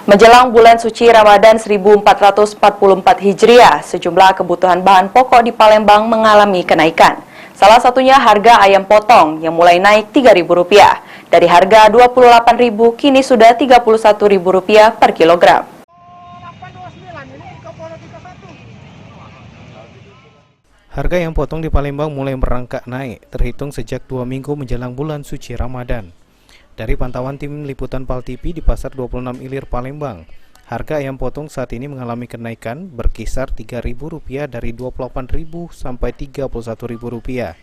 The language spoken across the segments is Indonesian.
Menjelang bulan suci Ramadan 1444 Hijriah, sejumlah kebutuhan bahan pokok di Palembang mengalami kenaikan. Salah satunya harga ayam potong yang mulai naik Rp3.000. Dari harga Rp28.000 kini sudah Rp31.000 per kilogram. Harga ayam potong di Palembang mulai merangkak naik, terhitung sejak 2 minggu menjelang bulan suci Ramadan. Dari pantauan tim liputan Pal TV di Pasar 26 Ilir Palembang, harga ayam potong saat ini mengalami kenaikan berkisar Rp3.000 dari Rp28.000 sampai Rp31.000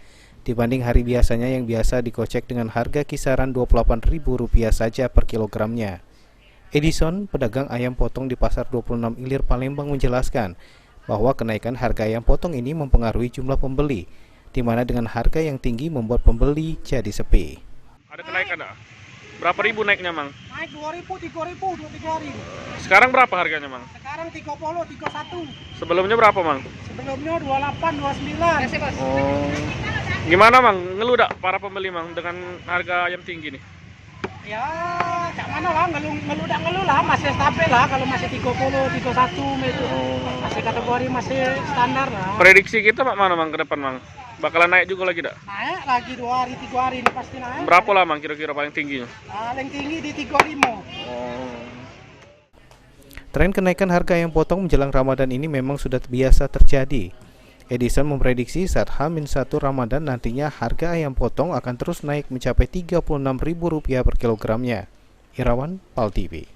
dibanding hari biasanya yang biasa dikocek dengan harga kisaran Rp28.000 saja per kilogramnya. Edison, pedagang ayam potong di Pasar 26 Ilir Palembang menjelaskan bahwa kenaikan harga ayam potong ini mempengaruhi jumlah pembeli, di mana dengan harga yang tinggi membuat pembeli jadi sepi. Ada kenaikan enggak? Berapa ribu naiknya, Mang? Naik 2.000, 3.000, 2-3 hari. Sekarang berapa harganya, Mang? Sekarang 30, 31. Sebelumnya berapa, Mang? Sebelumnya 28, 29. Oh. Gimana, Mang? Ngeluh enggak para pembeli, Mang, dengan harga ayam tinggi nih? Ya, cak mana lah, ngeluh lah, masih stabil lah. Kalau masih 30, 31 itu. Masih kategori masih standar lah. Prediksi kita mana, Mang, ke depan, Mang? Bakalan naik juga lagi enggak? Naik lagi 2 hari, 3 hari ini pasti naik. Berapa lah, Mang, kira-kira paling tingginya? Paling tinggi di 35. Tren kenaikan harga ayam potong menjelang Ramadan ini memang sudah biasa terjadi. Edison memprediksi saat H-1 Ramadan nantinya harga ayam potong akan terus naik mencapai Rp36.000 per kilogramnya. Irawan, Pal TV.